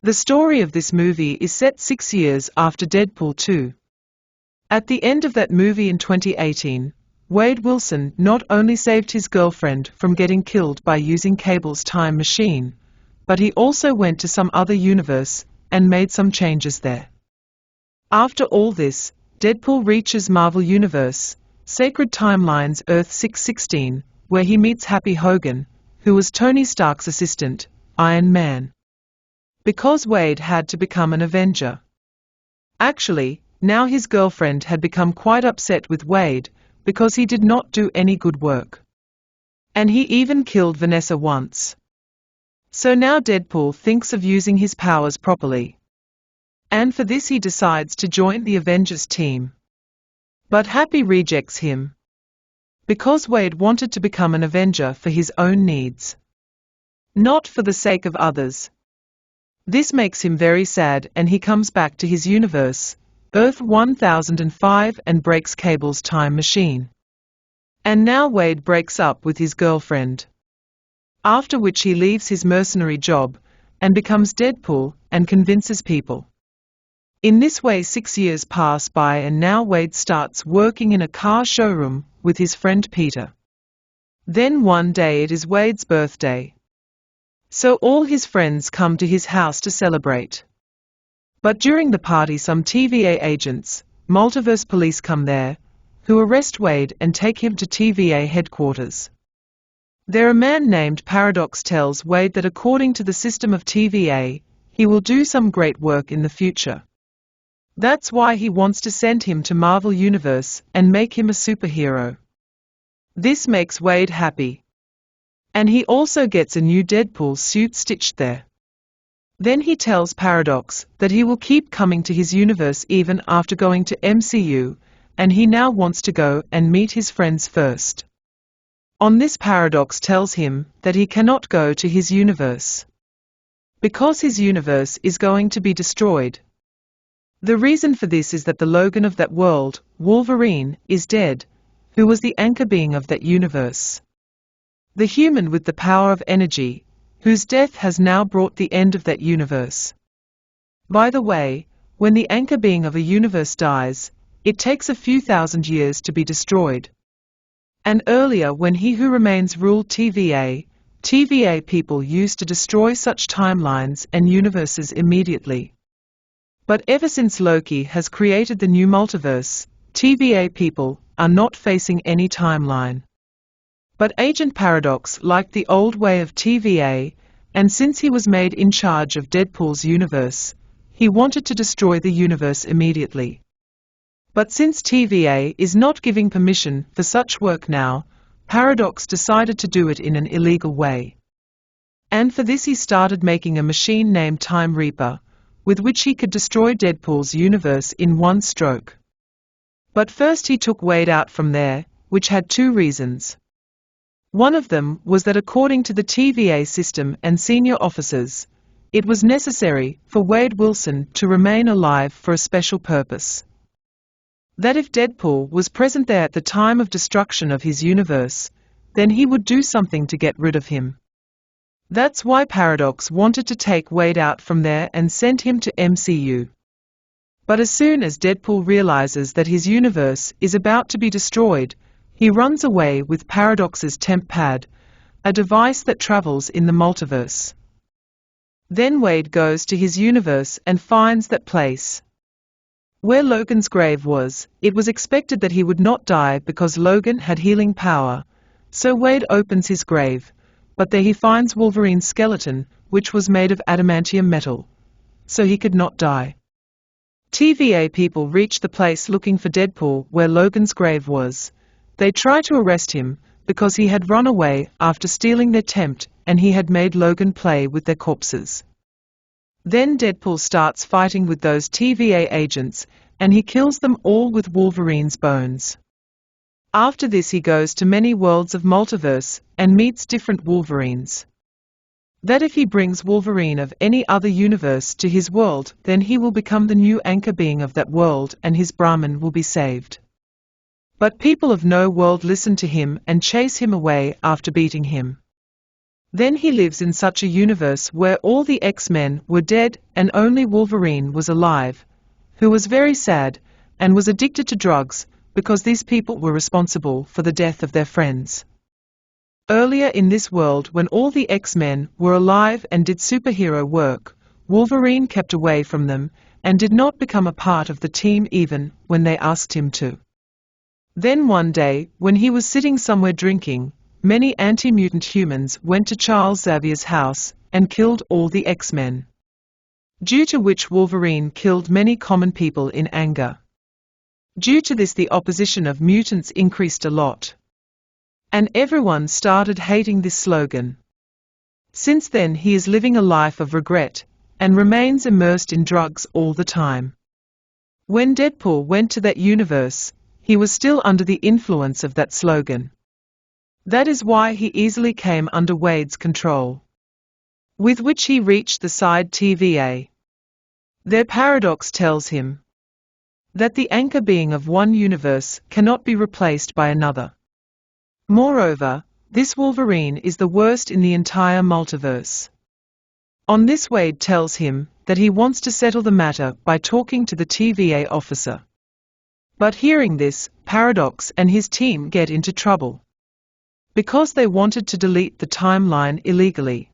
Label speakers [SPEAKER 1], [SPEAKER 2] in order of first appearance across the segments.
[SPEAKER 1] The story of this movie is set 6 years after Deadpool 2. At the end of that movie in 2018, Wade Wilson not only saved his girlfriend from getting killed by using Cable's time machine, but he also went to some other universe and made some changes there. After all this, Deadpool reaches Marvel Universe, Sacred Timeline's Earth 616, where he meets Happy Hogan, who was Tony Stark's assistant, Iron Man. Because Wade had to become an Avenger. Actually, now his girlfriend had become quite upset with Wade because he did not do any good work. And he even killed Vanessa once. So now Deadpool thinks of using his powers properly. And for this he decides to join the Avengers team. But Happy rejects him. Because Wade wanted to become an Avenger for his own needs. Not for the sake of others. This makes him very sad and he comes back to his universe, Earth 1005, and breaks Cable's time machine. And now Wade breaks up with his girlfriend. After which he leaves his mercenary job and becomes Deadpool and convinces people. In this way 6 years pass by and now Wade starts working in a car showroom with his friend Peter. Then one day it is Wade's birthday. So all his friends come to his house to celebrate. But during the party some TVA agents, multiverse police come there, who arrest Wade and take him to TVA headquarters. There a man named Paradox tells Wade that according to the system of TVA, he will do some great work in the future. That's why he wants to send him to Marvel Universe and make him a superhero. This makes Wade happy. And he also gets a new Deadpool suit stitched there. Then he tells Paradox that he will keep coming to his universe even after going to MCU, and he now wants to go and meet his friends first. On this Paradox tells him that he cannot go to his universe. Because his universe is going to be destroyed. The reason for this is that the Logan of that world, Wolverine, is dead, who was the anchor being of that universe. The human with the power of energy, whose death has now brought the end of that universe. By the way, when the anchor being of a universe dies, it takes a few thousand years to be destroyed. And earlier when He Who Remains ruled TVA, TVA people used to destroy such timelines and universes immediately. But ever since Loki has created the new multiverse, TVA people are not facing any timeline. But Agent Paradox liked the old way of TVA, and since he was made in charge of Deadpool's universe, he wanted to destroy the universe immediately. But since TVA is not giving permission for such work now, Paradox decided to do it in an illegal way. And for this he started making a machine named Time Reaper, with which he could destroy Deadpool's universe in one stroke. But first he took Wade out from there, which had two reasons. One of them was that according to the TVA system and senior officers, it was necessary for Wade Wilson to remain alive for a special purpose. That if Deadpool was present there at the time of destruction of his universe, then he would do something to get rid of him. That's why Paradox wanted to take Wade out from there and send him to MCU. But as soon as Deadpool realizes that his universe is about to be destroyed, he runs away with Paradox's temp pad, a device that travels in the multiverse. Then Wade goes to his universe and finds that place. Where Logan's grave was, it was expected that he would not die because Logan had healing power, so Wade opens his grave, but there he finds Wolverine's skeleton, which was made of adamantium metal, so he could not die. TVA people reach the place looking for Deadpool where Logan's grave was. They try to arrest him, because he had run away after stealing their tempt and he had made Logan play with their corpses. Then Deadpool starts fighting with those TVA agents, and he kills them all with Wolverine's bones. After this he goes to many worlds of multiverse, and meets different Wolverines. That if he brings Wolverine of any other universe to his world, then he will become the new anchor being of that world and his Brahman will be saved. But people of no world listen to him and chase him away after beating him. Then he lives in such a universe where all the X-Men were dead and only Wolverine was alive, who was very sad and was addicted to drugs because these people were responsible for the death of their friends. Earlier in this world, when all the X-Men were alive and did superhero work, Wolverine kept away from them and did not become a part of the team even when they asked him to. Then one day, when he was sitting somewhere drinking, many anti-mutant humans went to Charles Xavier's house and killed all the X-Men. Due to which Wolverine killed many common people in anger. Due to this, the opposition of mutants increased a lot. And everyone started hating this slogan. Since then he is living a life of regret and remains immersed in drugs all the time. When Deadpool went to that universe, he was still under the influence of that slogan. That is why he easily came under Wade's control, with which he reached the side TVA. Their paradox tells him that the anchor being of one universe cannot be replaced by another. Moreover, this Wolverine is the worst in the entire multiverse. On this, Wade tells him that he wants to settle the matter by talking to the TVA officer. But hearing this, Paradox and his team get into trouble, because they wanted to delete the timeline illegally.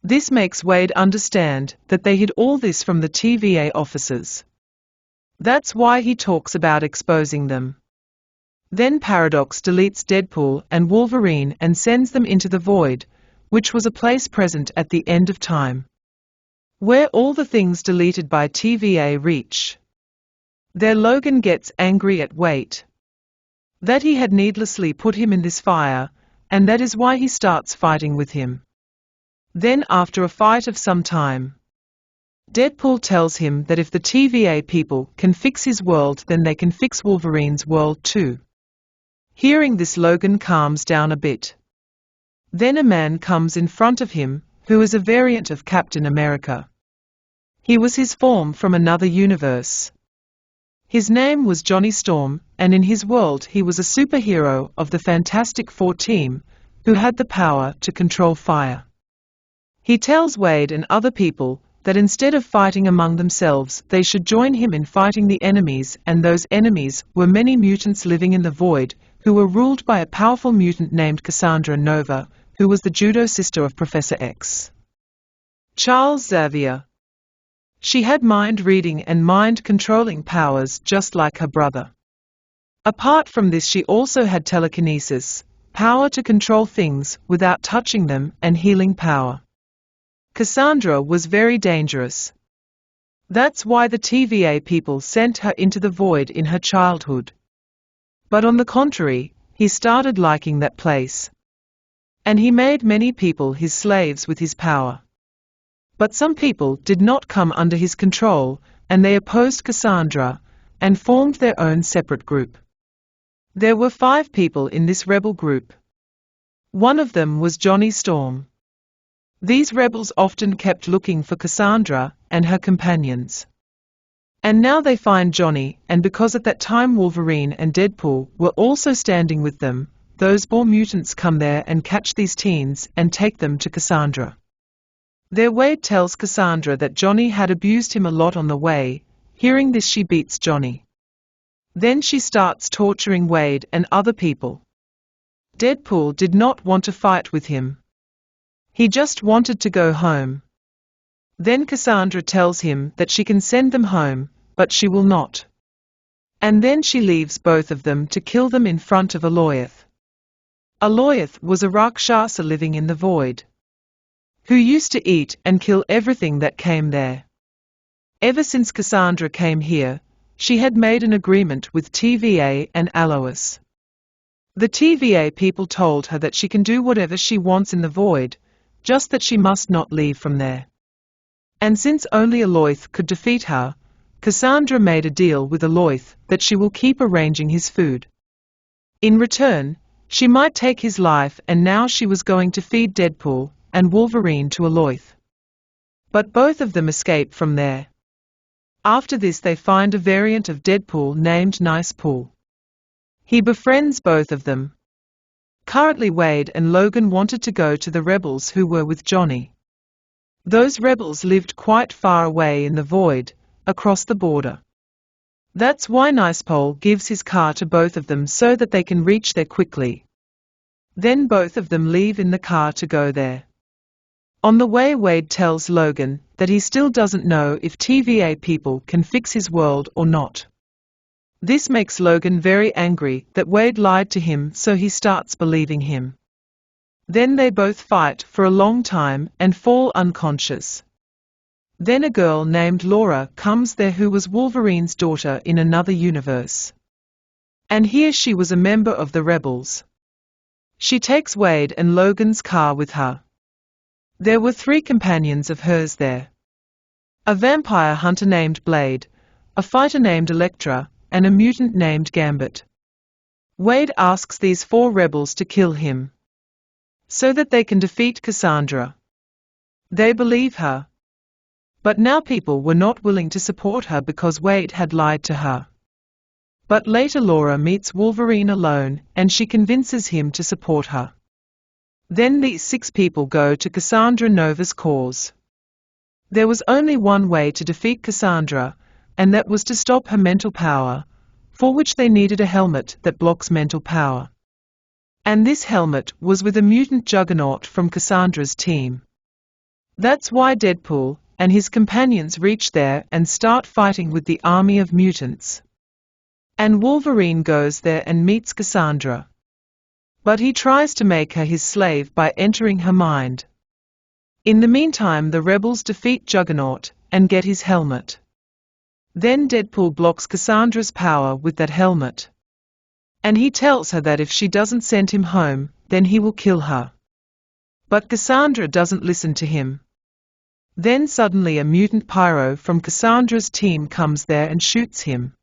[SPEAKER 1] This makes Wade understand that they hid all this from the TVA officers. That's why he talks about exposing them. Then Paradox deletes Deadpool and Wolverine and sends them into the Void, which was a place present at the end of time, where all the things deleted by TVA reach. There Logan gets angry at Wade, that he had needlessly put him in this fire, and that is why he starts fighting with him. Then after a fight of some time, Deadpool tells him that if the TVA people can fix his world, then they can fix Wolverine's world too. Hearing this, Logan calms down a bit. Then a man comes in front of him, who is a variant of Captain America. He was his form from another universe. His name was Johnny Storm, and in his world he was a superhero of the Fantastic Four team, who had the power to control fire. He tells Wade and other people that instead of fighting among themselves, they should join him in fighting the enemies, and those enemies were many mutants living in the Void, who were ruled by a powerful mutant named Cassandra Nova, who was the judo sister of Professor X. Charles Xavier. She had mind-reading and mind-controlling powers just like her brother. Apart from this, she also had telekinesis, power to control things without touching them, and healing power. Cassandra was very dangerous. That's why the TVA people sent her into the Void in her childhood. But on the contrary, he started liking that place. And he made many people his slaves with his power. But some people did not come under his control, and they opposed Cassandra, and formed their own separate group. There were 5 people in this rebel group. One of them was Johnny Storm. These rebels often kept looking for Cassandra and her companions. And now they find Johnny, and because at that time Wolverine and Deadpool were also standing with them, those poor mutants come there and catch these teens and take them to Cassandra. Their Wade tells Cassandra that Johnny had abused him a lot on the way. Hearing this, she beats Johnny. Then she starts torturing Wade and other people. Deadpool did not want to fight with him. He just wanted to go home. Then Cassandra tells him that she can send them home, but she will not. And then she leaves both of them to kill them in front of Aloyth. Aloyth was a Rakshasa living in the Void, who used to eat and kill everything that came there. Ever since Cassandra came here, she had made an agreement with TVA and Alois. The TVA people told her that she can do whatever she wants in the Void, just that she must not leave from there. And since only Aloyth could defeat her, Cassandra made a deal with Aloyth that she will keep arranging his food. In return, she might take his life, and now she was going to feed Deadpool and Wolverine to Aloyth. But both of them escape from there. After this, they find a variant of Deadpool named Nice Pool. He befriends both of them, Currently Wade and Logan wanted to go to the rebels who were with Johnny. Those rebels lived quite far away in the void, across the border. That's why Nicepole gives his car to both of them so that they can reach there quickly. Then both of them leave in the car to go there. On the way, Wade tells Logan that he still doesn't know if TVA people can fix his world or not. This makes Logan very angry that Wade lied to him, so he starts believing him. Then they both fight for a long time and fall unconscious. Then a girl named Laura comes there who was Wolverine's daughter in another universe. And here she was a member of the rebels. She takes Wade and Logan's car with her. There were 3 companions of hers there. A vampire hunter named Blade, a fighter named Elektra, and a mutant named Gambit. Wade asks these 4 rebels to kill him, so that they can defeat Cassandra. They believe her. But now people were not willing to support her because Wade had lied to her. But later Laura meets Wolverine alone, and she convinces him to support her. Then these 6 people go to Cassandra Nova's cause. There was only one way to defeat Cassandra, and that was to stop her mental power, for which they needed a helmet that blocks mental power. And this helmet was with a mutant juggernaut from Cassandra's team. That's why Deadpool and his companions reach there and start fighting with the army of mutants. And Wolverine goes there and meets Cassandra. But he tries to make her his slave by entering her mind. In the meantime, the rebels defeat Juggernaut and get his helmet. Then Deadpool blocks Cassandra's power with that helmet. And he tells her that if she doesn't send him home, then he will kill her. But Cassandra doesn't listen to him. Then suddenly a mutant Pyro from Cassandra's team comes there and shoots him.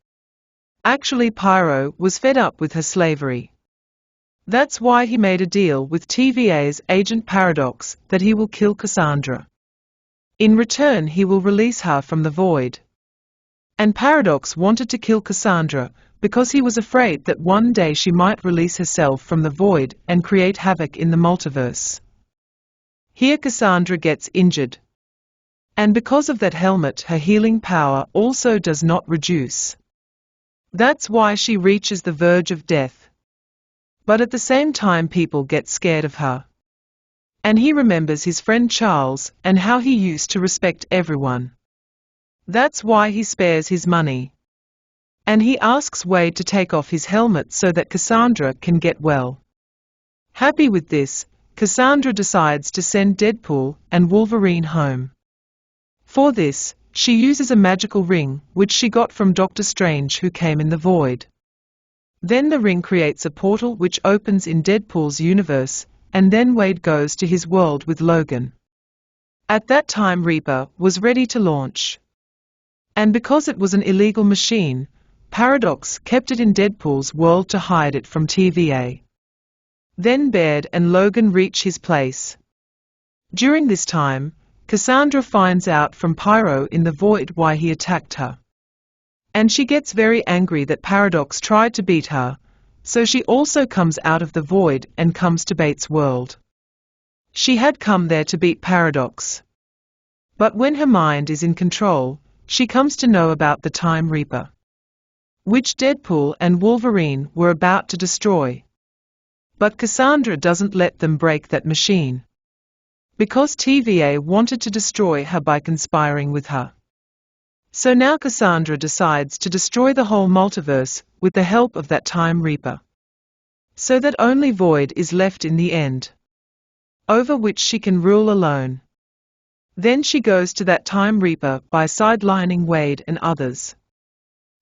[SPEAKER 1] Actually, Pyro was fed up with her slavery. That's why he made a deal with TVA's Agent Paradox that he will kill Cassandra. In return, he will release her from the void. And Paradox wanted to kill Cassandra because he was afraid that one day she might release herself from the void and create havoc in the multiverse. Here Cassandra gets injured. And because of that helmet, her healing power also does not reduce. That's why she reaches the verge of death. But at the same time, people get scared of her. And he remembers his friend Charles and how he used to respect everyone. That's why he spares his money. And he asks Wade to take off his helmet so that Cassandra can get well. Happy with this, Cassandra decides to send Deadpool and Wolverine home. For this, she uses a magical ring which she got from Doctor Strange, who came in the void. Then the ring creates a portal which opens in Deadpool's universe, and then Wade goes to his world with Logan. At that time, Reaper was ready to launch. And because it was an illegal machine, Paradox kept it in Deadpool's world to hide it from TVA. Then Baird and Logan reach his place. During this time, Cassandra finds out from Pyro in the void why he attacked her. And she gets very angry that Paradox tried to beat her, so she also comes out of the void and comes to Bates' world. She had come there to beat Paradox. But when her mind is in control, she comes to know about the Time Reaper, which Deadpool and Wolverine were about to destroy. But Cassandra doesn't let them break that machine, because TVA wanted to destroy her by conspiring with her. So now Cassandra decides to destroy the whole multiverse with the help of that Time Reaper, so that only Void is left in the end, over which she can rule alone. Then she goes to that Time Reaper by sidelining Wade and others.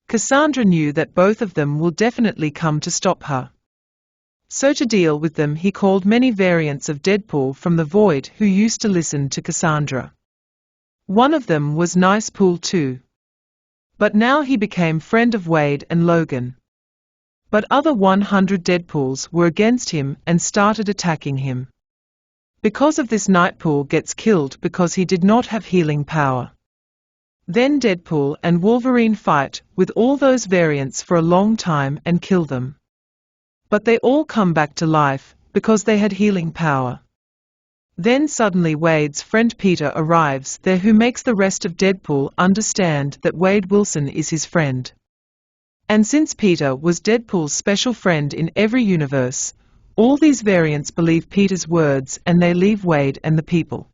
[SPEAKER 1] Cassandra knew that both of them will definitely come to stop her. So to deal with them, he called many variants of Deadpool from the void who used to listen to Cassandra. One of them was Nicepool too. But now he became friend of Wade and Logan. But other 100 Deadpools were against him and started attacking him. Because of this, Nicepool gets killed because he did not have healing power. Then Deadpool and Wolverine fight with all those variants for a long time and kill them. But they all come back to life because they had healing power. Then suddenly Wade's friend Peter arrives there, who makes the rest of Deadpool understand that Wade Wilson is his friend. And since Peter was Deadpool's special friend in every universe, all these variants believe Peter's words and they leave Wade and the people.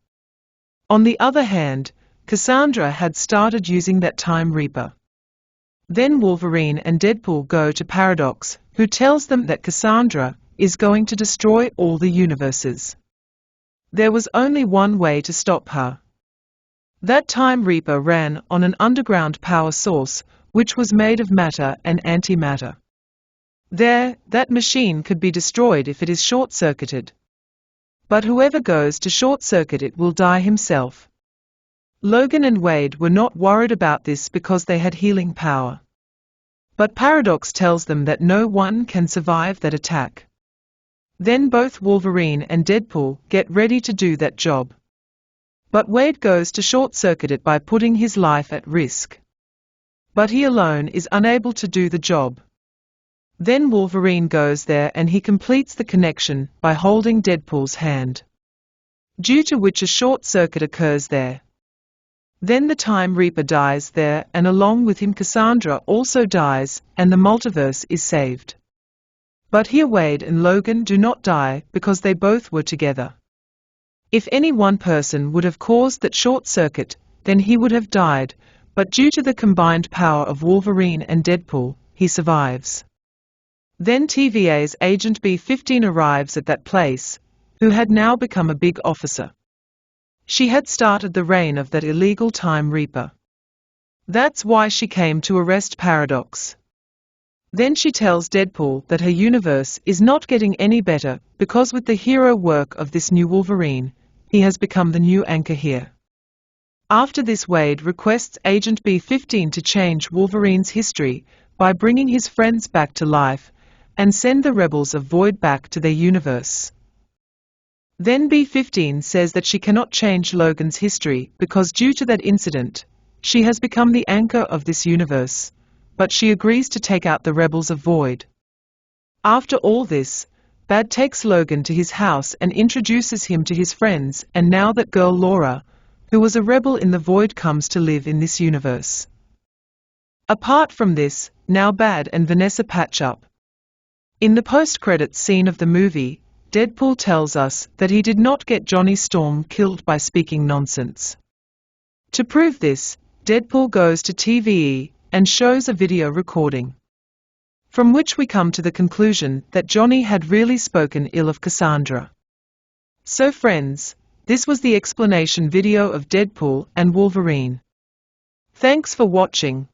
[SPEAKER 1] On the other hand, Cassandra had started using that Time Reaper. Then Wolverine and Deadpool go to Paradox, who tells them that Cassandra is going to destroy all the universes. There was only one way to stop her. That Time Reaper ran on an underground power source, which was made of matter and antimatter. That machine could be destroyed if it is short-circuited. But whoever goes to short-circuit it will die himself. Logan and Wade were not worried about this because they had healing power. But Paradox tells them that no one can survive that attack. Then both Wolverine and Deadpool get ready to do that job. But Wade goes to short-circuit it by putting his life at risk. But he alone is unable to do the job. Then Wolverine goes there and he completes the connection by holding Deadpool's hand, due to which a short circuit occurs there. Then the Time Reaper dies there, and along with him Cassandra also dies, and the multiverse is saved. But here Wade and Logan do not die because they both were together. If any one person would have caused that short circuit, then he would have died, but due to the combined power of Wolverine and Deadpool, he survives. Then TVA's Agent B-15 arrives at that place, who had now become a big officer. She had started the reign of that illegal Time Reaper. That's why she came to arrest Paradox. Then she tells Deadpool that her universe is not getting any better because with the hero work of this new Wolverine, he has become the new anchor here. After this, Wade requests Agent B-15 to change Wolverine's history by bringing his friends back to life and send the rebels of Void back to their universe. Then B-15 says that she cannot change Logan's history because due to that incident, she has become the anchor of this universe, but she agrees to take out the rebels of Void. After all this, Bad takes Logan to his house and introduces him to his friends, and now that girl Laura, who was a rebel in the Void, comes to live in this universe. Apart from this, now Bad and Vanessa patch up. In the post-credits scene of the movie, Deadpool tells us that he did not get Johnny Storm killed by speaking nonsense. To prove this, Deadpool goes to TVE and shows a video recording, from which we come to the conclusion that Johnny had really spoken ill of Cassandra. So friends, this was the explanation video of Deadpool and Wolverine. Thanks for watching.